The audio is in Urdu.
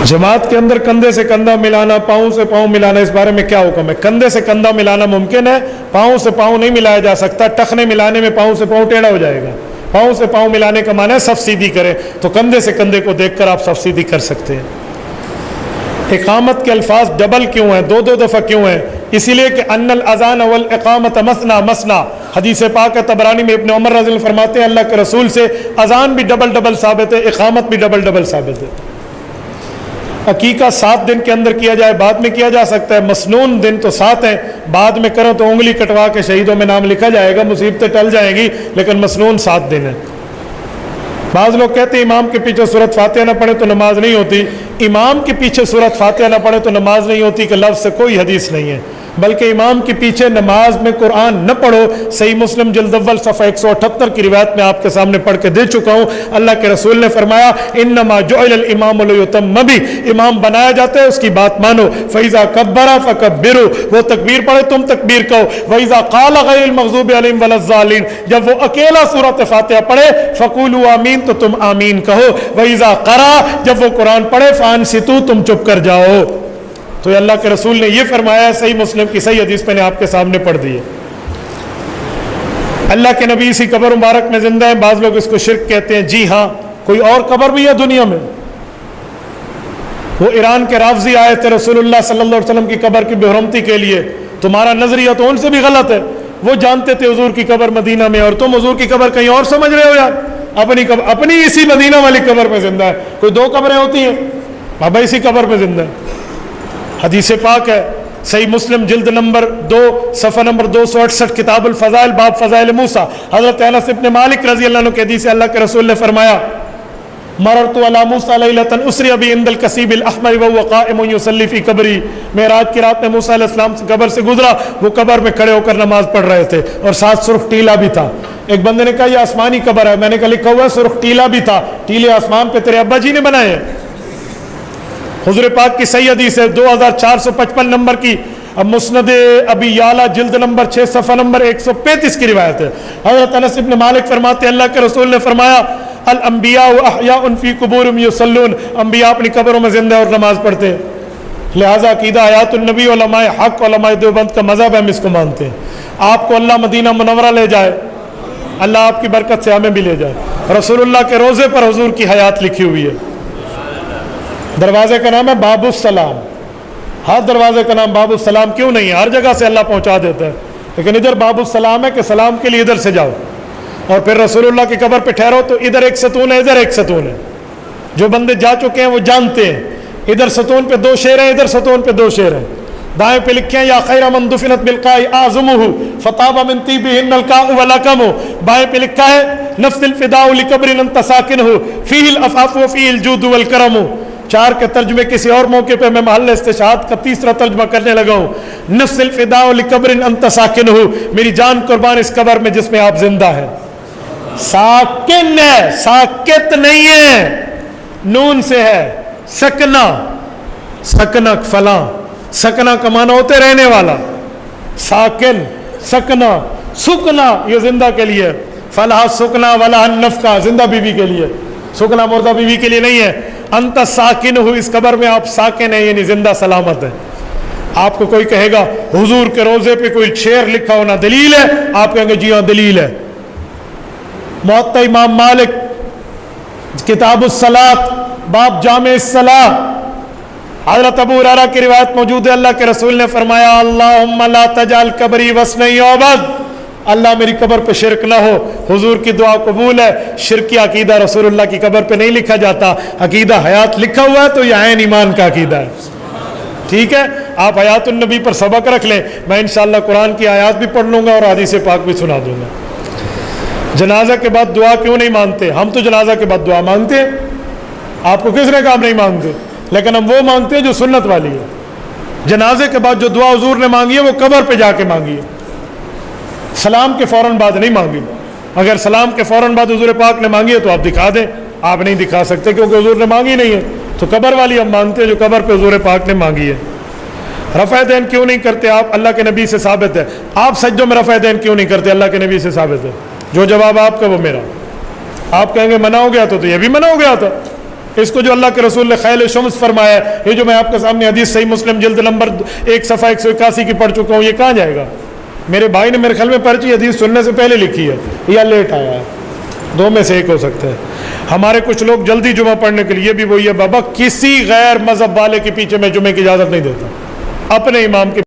جماعت کے اندر کندھے سے کندھا ملانا، پاؤں سے پاؤں ملانا، اس بارے میں کیا حکم ہے؟ کندھے سے کندھا ملانا ممکن ہے، پاؤں سے پاؤں نہیں ملایا جا سکتا۔ ٹخنے ملانے میں پاؤں سے پاؤں ٹیڑھا ہو جائے گا۔ پاؤں سے پاؤں ملانے کا معنی ہے صف سیدھی کرے، تو کندھے سے کندھے کو دیکھ کر آپ صف سیدھی کر سکتے ہیں۔ اقامت کے الفاظ ڈبل کیوں ہیں، دو دو دفعہ کیوں ہیں؟ اسی لیے کہ ان الاذان والاقامت مثنا مثنا، حدیث پاک ہے طبرانی میں، ابن عمر رضی اللہ عنہ فرماتے ہیں اللہ کے رسول سے اذان بھی ڈبل ڈبل ثابت ہے، اقامت بھی ڈبل ڈبل ثابت ہے۔ عقیقہ 7 دن کے اندر کیا جائے، بعد میں کیا جا سکتا ہے؟ مسنون دن تو 7 ہیں، بعد میں کرو تو انگلی کٹوا کے شہیدوں میں نام لکھا جائے گا، مصیبتیں ٹل جائیں گی، لیکن مسنون 7 دن ہے۔ بعض لوگ کہتے ہیں امام کے پیچھے سورۃ فاتحہ نہ پڑھے تو نماز نہیں ہوتی۔ امام کے پیچھے سورۃ فاتحہ نہ پڑھے تو نماز نہیں ہوتی کہ لفظ سے کوئی حدیث نہیں ہے، بلکہ امام کے پیچھے نماز میں قرآن نہ پڑھو۔ صحیح مسلم جلد اول صفحہ 178 کی روایت میں آپ کے سامنے پڑھ کے دے چکا ہوں، اللہ کے رسول نے فرمایا انما جعل الامام لیتم بہ، امام بنایا جاتا ہے اس کی بات مانو۔ فاذا کبر فکبروا، وہ تکبیر پڑھے تم تکبیر کہو۔ واذا قال غیر المغضوب علیہم ولا الضالین، جب وہ اکیلا سورۃ فاتحہ پڑھے فقولوا آمین، تو تم آمین کہو۔ واذا قرأ، جب وہ قرآن پڑھے فانصتوا، تم چپ کر جاؤ۔ تو اللہ کے رسول نے یہ فرمایا، صحیح مسلم کی صحیح حدیث میں نے آپ کے سامنے پڑھ دی ہے۔ اللہ کے نبی اسی قبر مبارک میں زندہ ہیں۔ بعض لوگ اس کو شرک کہتے ہیں، جی ہاں کوئی اور قبر بھی ہے دنیا میں؟ وہ ایران کے رافضی آئے تھے رسول اللہ صلی اللہ علیہ وسلم کی قبر کی بے حرمتی کے لیے، تمہارا نظریہ تو ان سے بھی غلط ہے، وہ جانتے تھے حضور کی قبر مدینہ میں، اور تم حضور کی قبر کہیں اور سمجھ رہے ہو یار، اپنی قبر اپنی اسی مدینہ والی قبر میں زندہ ہے۔ کوئی 2 قبریں ہوتی ہیں؟ بابا اسی قبر میں زندہ ہے۔ حدیث پاک ہے صحیح مسلم جلد نمبر 2 صفحہ نمبر 268 کتاب الفضائل باب فضائل موسیٰ، حضرت انس بن مالک رضی اللہ عنہ کی حدیث ہے، اللہ کے رسول نے فرمایا مررت علی موسیٰ لیلۃ اسری بی عند الکثیب الاحمر وهو قائم یصلی فی قبری، معراج کی رات میں موسیٰ علیہ السلام سے قبر سے گزرا، وہ قبر میں کھڑے ہو کر نماز پڑھ رہے تھے اور ساتھ سرخ ٹیلا بھی تھا۔ ایک بندے نے کہا یہ آسمانی قبر ہے، میں نے کہا لکھا ہوا ہے سرخ ٹیلا بھی تھا، ٹیلے آسمان پہ تیرے ابا جی نے بنائے ہیں؟ حضور پاک کی صحیح حدیث ہے 2455 نمبر کی، اب مسند ابی یعلا جلد نمبر 6 صفحہ نمبر 135 کی روایت ہے۔ حضرت انس بن مالک فرماتے ہیں اللہ کے رسول نے فرمایا الانبیاء احیاء فی قبورہم یصلون، انبیاء اپنی قبروں میں زندہ اور نماز پڑھتے ہیں۔ لہٰذا عقیدہ حیات النبی علماء حق علماء دیوبند کا مذہب ہے، ہم اس کو مانتے ہیں۔ آپ کو اللہ مدینہ منورہ لے جائے، اللہ آپ کی برکت سے ہمیں بھی لے جائے۔ رسول اللہ کے روزے پر حضور کی حیات لکھی ہوئی ہے۔ دروازے کا نام ہے باب السلام، ہر دروازے کا نام باب السلام کیوں نہیں ہے؟ ہر جگہ سے اللہ پہنچا دیتا ہے، لیکن ادھر باب السلام ہے کہ سلام کے لیے ادھر سے جاؤ، اور پھر رسول اللہ کی قبر پہ ٹھہرو تو ادھر ایک ستون ہے ادھر ایک ستون ہے۔ جو بندے جا چکے ہیں وہ جانتے ہیں، ادھر ستون پہ 2 شیر ہیں، ادھر ستون پہ 2 شیر ہیں۔ دائیں پہ لکھے ہیں یا خیر من دفنت بالقاء اعظمہ فطاب من طیبہن القاء ولقم، بائیں پہ لکھا ہے نفس الفداء لقبر انت ساکنہ فیہ العفاف وفیہ الجود والکرم۔ 4 کے ترجمے کسی اور موقع پہ میں محل استشہاد کا 3را ترجمہ کرنے لگا ہوں، نفس الفداء لقبر انت ساکنہ، میری جان قربان اس قبر میں جس میں آپ زندہ ہیں۔ ساکن ہے، ساکت نہیں ہے، نون سے ہے، سکنا، سکنا فلاں، سکنا کا معنی ہوتے رہنے والا، ساکن سکنا، سکنا یہ زندہ کے لیے، فلاح سکنا ولا نفقہ زندہ بیوی کے لیے، سکنا مردہ بیوی کے لیے نہیں ہے۔ انت ساکن ہو، اس قبر میں آپ ساکن ہیں، یعنی زندہ سلامت ہے۔ آپ کو کوئی کہے گا حضور کے روزے پہ کوئی شعر لکھا ہونا دلیل ہے، آپ کہیں گے جی ہاں دلیل ہے۔ موطا امام مالک کتاب الصلاۃ باب جامع الصلاۃ، حضرت ابو ہریرہ کی روایت موجود ہے، اللہ کے رسول نے فرمایا اللہم لا تجعل قبری وثن یعبد، اللہ میری قبر پہ شرک نہ ہو۔ حضور کی دعا قبول ہے۔ شرکی عقیدہ رسول اللہ کی قبر پہ نہیں لکھا جاتا، عقیدہ حیات لکھا ہوا ہے تو یہ عین ایمان کا عقیدہ ہے۔ ٹھیک ہے، آپ حیات النبی پر سبق رکھ لیں، میں انشاءاللہ قرآن کی آیات بھی پڑھ لوں گا اور حدیث پاک بھی سنا دوں گا۔ جنازہ کے بعد دعا کیوں نہیں مانگتے؟ ہم تو جنازہ کے بعد دعا مانگتے ہیں، آپ کو کس نے کہا نہیں مانگتے؟ لیکن ہم وہ مانگتے ہیں جو سنت والی ہے۔ جنازے کے بعد جو دعا حضور نے مانگی ہے وہ قبر پہ جا کے مانگی ہے، سلام کے فوراً بعد نہیں مانگی۔ اگر سلام کے فوراً بعد حضور پاک نے مانگی ہے تو آپ دکھا دیں، آپ نہیں دکھا سکتے کیونکہ حضور نے مانگی نہیں ہے، تو قبر والی ہم مانگتے ہیں جو قبر پہ حضور پاک نے مانگی ہے۔ رفع دین کیوں نہیں کرتے آپ؟ اللہ کے نبی سے ثابت ہے۔ آپ سجدوں میں رفع دین کیوں نہیں کرتے؟ اللہ کے نبی سے ثابت ہے۔ جو جواب آپ کا وہ میرا۔ آپ کہیں گے منع ہو گیا تو یہ بھی منع ہو گیا تھا، اس کو جو اللہ کے رسول نے خیل شمس فرمایا ہے، یہ جو میں آپ کے سامنے حدیث صحیح مسلم جلد نمبر 1 صفحہ 181 کی پڑھ چکا ہوں، یہ کہاں جائے گا؟ میرے بھائی نے میرے خیال میں پرچی حدیث سننے سے پہلے لکھی ہے یا لیٹ آیا ہے، دو میں سے ایک ہو سکتا ہے۔ ہمارے کچھ لوگ جلدی جمعہ پڑھنے کے لیے بھی وہی ہے، بابا کسی غیر مذہب والے کے پیچھے میں جمعے کی اجازت نہیں دیتا، اپنے امام کے